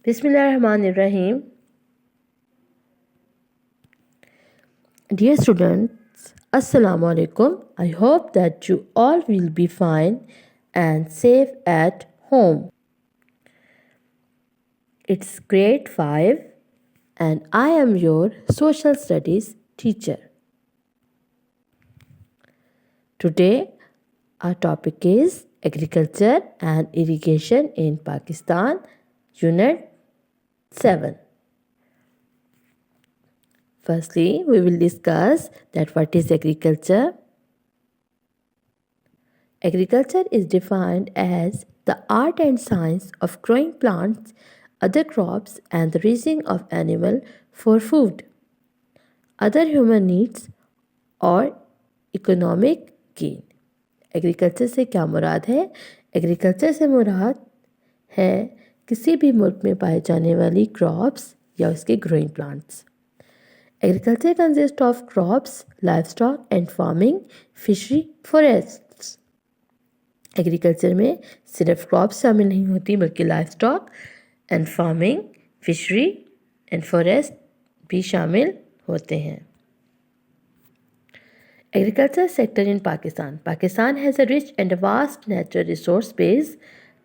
Bismillahirrahmanirrahim. Dear students, Assalamu alaikum. I hope that you all will be fine and safe at home. It's grade 5 and I am your social studies teacher. Today our topic is agriculture and irrigation in Pakistan, Unit 7. Firstly, we will discuss that what is agriculture. Agriculture is defined as the art and science of growing plants, other crops, and the raising of animal for food, other human needs और economic gain. Agriculture से क्या मुराद है? Agriculture से मुराद है किसी भी मुल्क में पाए जाने वाली क्रॉप्स या उसके growing plants. Agriculture consists of crops, livestock and farming, fishery, forests. Agriculture में सिर्फ क्रॉप्स शामिल नहीं होती बल्कि livestock and farming, fishery and forest भी शामिल होते हैं. Agriculture sector in Pakistan. Pakistan has a rich and vast natural resource base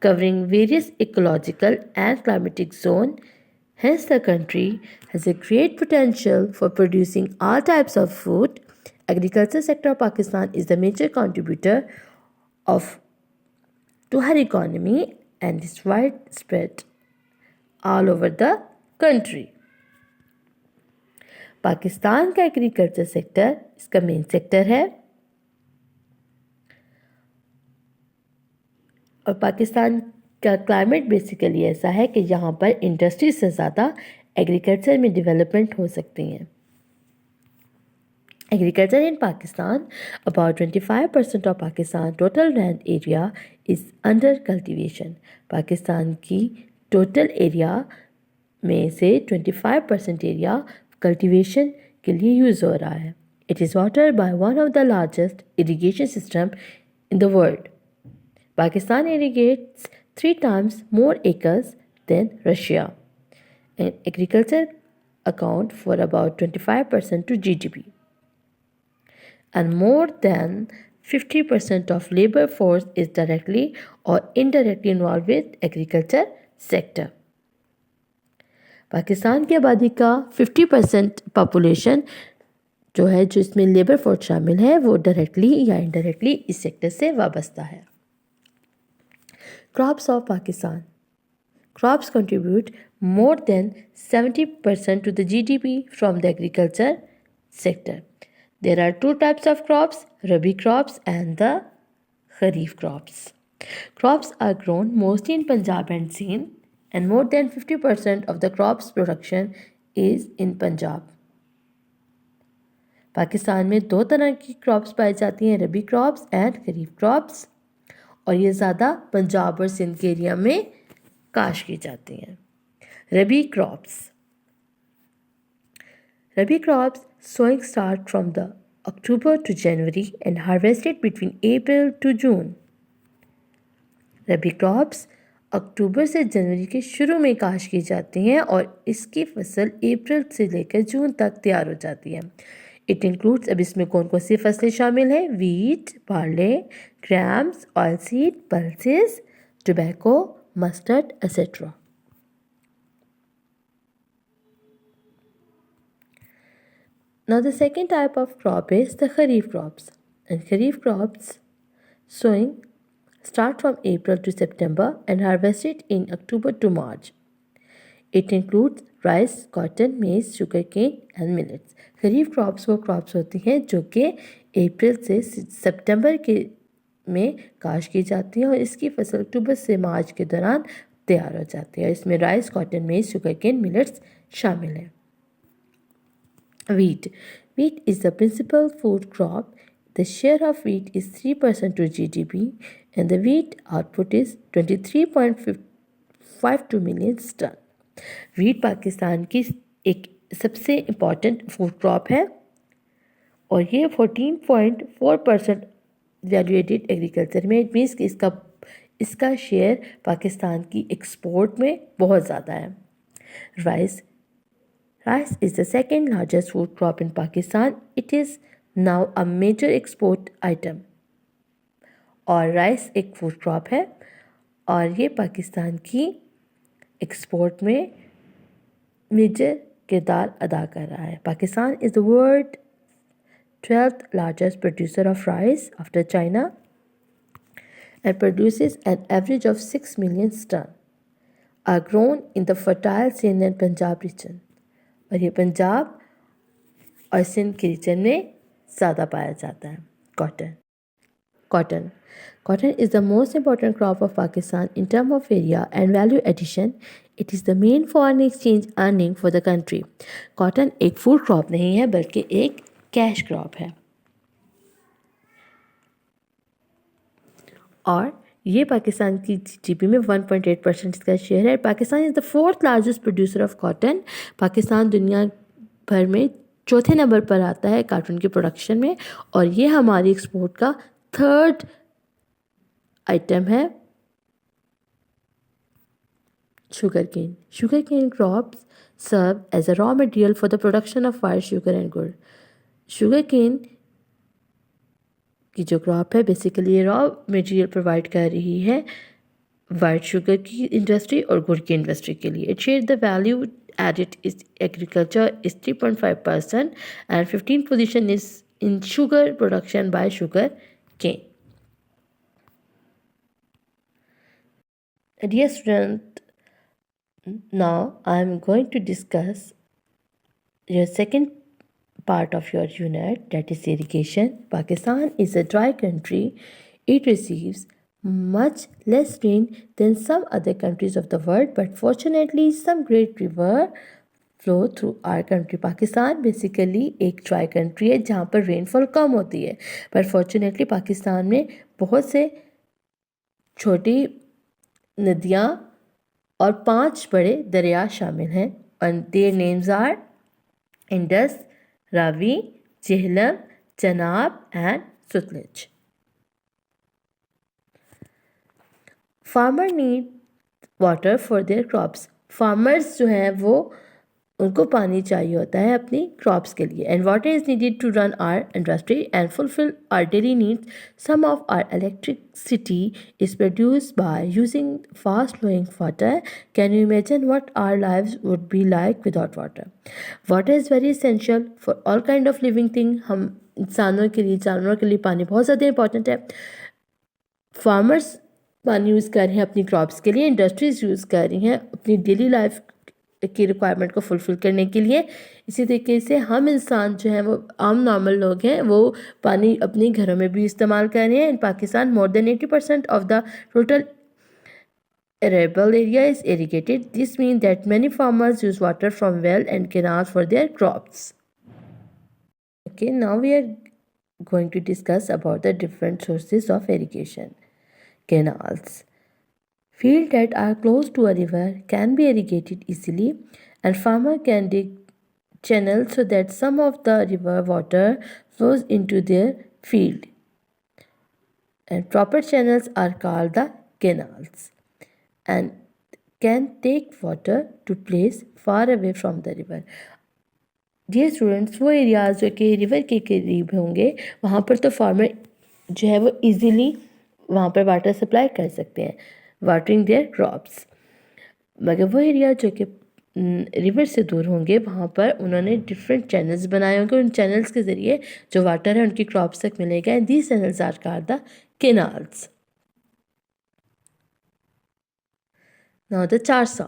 covering various ecological and climatic zones. Hence, the country has a great potential for producing all types of food. Agriculture sector of Pakistan is the major contributor to her economy and is widespread all over the country. Pakistan का agriculture sector इसका main sector है और पाकिस्तान का climate basically ऐसा है कि यहाँ पर इंडस्ट्री से ज़्यादा एग्रीकल्चर में डेवलपमेंट हो सकती हैं. Agriculture in Pakistan, about 25% of Pakistan total land area is under cultivation. Pakistan की टोटल एरिया में से 25% एरिया कल्टीवेशन के लिए यूज़ हो रहा है. It is watered by one of the largest irrigation system in the world. Pakistan irrigates 3 times more acres than Russia, and agriculture account for about 25% to GDP. And more than 50% of labor force is directly or indirectly involved with agriculture sector. Pakistan की आबादी का 50% population जो है जो इसमें labour force शामिल है वो डायरेक्टली या इनडायरेक्टली इस सेक्टर से वाबस्ता है. Crops of Pakistan. Crops contribute more than 70% to the GDP from the agriculture sector. There are 2 types of crops, Rabi crops and the Kharif crops. Crops are grown mostly in Punjab and Sindh, and more than 50% of the crops production is in Punjab. Pakistan में 2 तरह की crops पाई जाती हैं, rabi crops and kharif crops, और ये ज़्यादा पंजाब और सिंध के एरिया में काश की जाती हैं. Rabi crops. Rabi crops sowing start from the October to January and harvested between April to June. Rabi crops अक्टूबर से जनवरी के शुरू में काश की जाती हैं और इसकी फसल अप्रैल से लेकर जून तक तैयार हो जाती है. इट इंक्लूड्स, अब इसमें कौन कौन सी फसलें शामिल हैं? Wheat, barley, grams, oil seed, pulses, tobacco, mustard etcetera. Now the second type of crop is the Kharif crops. And Kharif crops sowing start from April to September and harvested in October to March. It includes rice, cotton, maize, sugar cane and millets. Kharif crops वो crops होती हैं जो कि अप्रैल से सितंबर के में काश की जाती हैं और इसकी फसल अक्टूबर से मार्च के दौरान तैयार हो जाती है. इसमें rice, cotton, maize, sugar cane, millets शामिल हैं. Wheat. Wheat is the principal food crop. The share of wheat is 3% to GDP and the wheat output is 23.52 million ton. Wheat Pakistan की एक सबसे इम्पॉर्टेंट फूड क्रॉप है और ये 14.4% valuated agriculture में. Means कि इसका शेयर पाकिस्तान की एक्सपोर्ट में बहुत ज़्यादा है. Rice. Rice is the second largest food crop in Pakistan. It is now a major export item. और राइस एक फूड क्रॉप है और ये पाकिस्तान की एक्सपोर्ट में मेजर किरदार अदा कर रहा है. Pakistan is the world 12th largest producer of rice after China and produces an average of 6 million tons are grown in the fertile Sindh and Punjab region. और ये पंजाब और सिंध के रीजन में ज़्यादा पाया जाता है. Cotton. Cotton is the most important crop of Pakistan in terms of area and value addition. It is the main foreign exchange earning for the country. Cotton एक फूड क्रॉप नहीं है बल्कि एक कैश क्रॉप है और ये पाकिस्तान की GDP में 1.8% इसका शेयर है. Pakistan is the 4th largest producer of cotton. Pakistan दुनिया भर में चौथे नंबर पर आता है कॉटन की प्रोडक्शन में और ये हमारी एक्सपोर्ट का 3rd आइटम है. Sugarcane. Sugarcane crops serve as a raw material for the production of white sugar and gur. Sugarcane की जो क्रॉप है बेसिकली ये रॉ मटेरियल प्रोवाइड कर रही है वाइट शुगर की इंडस्ट्री और गुड़ की इंडस्ट्री के लिए. It share the value added is agriculture is 3.5% and 15th position is in sugar production by sugar cane. Dear student, now I am going to discuss your second part of your unit, that is irrigation. Pakistan is a dry country. It receives much less rain than some other countries of the world, but fortunately some great river flow through our country. Pakistan basically एक dry country है जहाँ पर rainfall कम होती है, but fortunately Pakistan में बहुत से छोटी नदियाँ और 5 बड़े दरिया शामिल हैं and their names are Indus, Ravi, Jhelum, Chenab and Sutlej. Farmer need water for their crops. Farmers जो हैं वो उनको पानी चाहिए होता है अपनी क्रॉप्स के लिए. And water is needed to run our industry and fulfil our daily needs. Some of our electricity is produced by using fast flowing water. Can you imagine what our lives would be like without water. Water is very essential for all kind of living thing. हम इंसानों के लिए जानवरों के लिए पानी बहुत ज़्यादा इंपॉर्टेंट है. फार्मर्स पानी यूज़ कर रहे हैं अपनी क्रॉप्स के लिए, इंडस्ट्रीज़ यूज़ कर रही हैं अपनी डेली लाइफ की रिक्वायरमेंट को फुलफ़िल करने के लिए. इसी तरीके से हम इंसान जो हैं वो आम नॉर्मल लोग हैं वो पानी अपने घरों में भी इस्तेमाल कर रहे हैं. In Pakistan more than 80% of the total arable area is irrigated. This means that many farmers use water from well and canals for their crops. Okay, now we are going to discuss about the different sources of irrigation. Canals. Fields that are close to a river can be irrigated easily, and farmer can dig channels so that some of the river water flows into their field. And proper channels are called the canals and can take water to place far away from the river. Dear students, वो areas जो कि river के करीब होंगे वहाँ पर तो farmer जो है वो इजीली वहाँ पर वाटर सप्लाई कर सकते हैं, वाटरिंग देयर क्रॉप्स. मगर वो एरिया जो कि रिवर से दूर होंगे वहाँ पर उन्होंने डिफरेंट चैनल्स बनाए होंगे. उन चैनल्स के ज़रिए जो वाटर है उनकी क्रॉप्स तक मिलेगा. And these channels are called the canals. Now the charsa.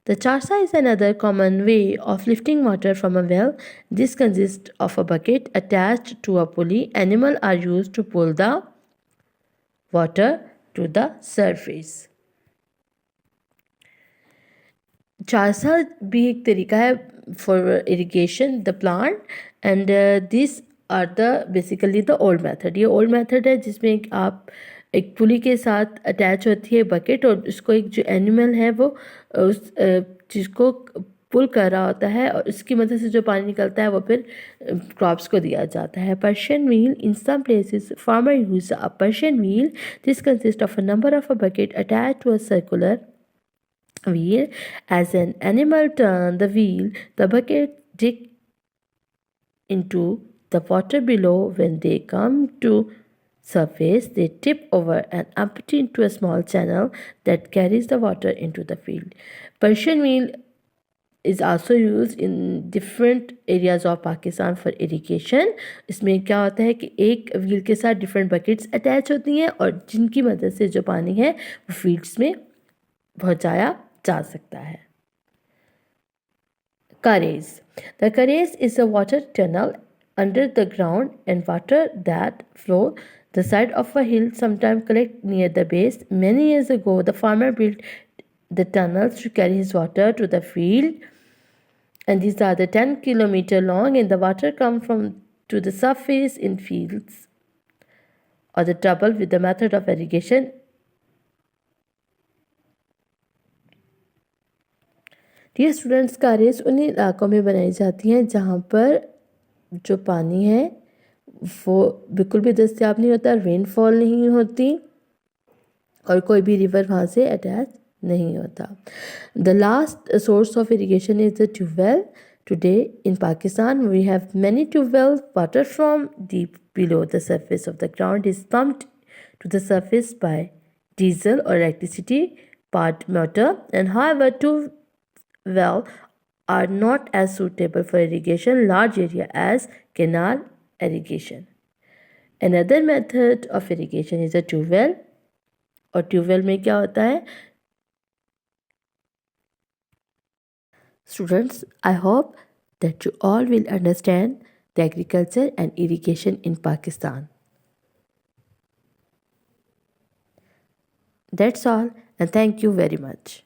The charsa is another common way of lifting water from a well. This consists of a bucket attached to a pulley. Animals are used to pull the water to the surface. charsa भी एक तरीका है for irrigation the plant and these are the basically the old method. ये old method है जिसमें आप एक पुली के साथ अटैच होती है बकेट और उसको एक जो एनिमल है वो उस जिसको पुल कर रहा होता है और उसकी मदद से जो पानी निकलता है वो फिर क्रॉप्स को दिया जाता है. Persian wheel. In some places farmer use a Persian wheel. This consist of a number of a bucket attach to a circular wheel. As an animal turn the wheel, the bucket dig into the water below. When they come to surface, they tip over and empty into a small channel that carries the water into the field. Persian wheel is also used in different areas of Pakistan for irrigation. इसमें क्या होता है कि एक wheel के साथ different buckets attach होती हैं और जिनकी मदद से जो पानी है वो fields में पहुंचाया जा सकता है. Kares. The Kares is a water tunnel under the ground, and water that flow the side of a hill sometimes collect near the base. Many years ago, the farmer built the tunnels to carry his water to the field, and these are the 10-kilometer long, and the water comes from to the surface in fields. Or the trouble with the method of irrigation. Dear students, कारेज उन्हीं इलाकों में बनाई जाती हैं जहाँ पर जो पानी है वो बिल्कुल भी दस्तयाब नहीं होता, रेनफॉल नहीं होती और कोई भी रिवर वहाँ से अटैच नहीं होता. The last source of irrigation is the tubewell. Today in Pakistan, we have many tube-wells. Water from deep below the surface of the ground is pumped to the surface by diesel or electricity powered motor. And however, tube-wells are not as suitable for irrigation large area as canal irrigation. Another method of irrigation is a tube-well. और tubewell में क्या होता है? Students, I hope that you all will understand the agriculture and irrigation in Pakistan. That's all, and thank you very much.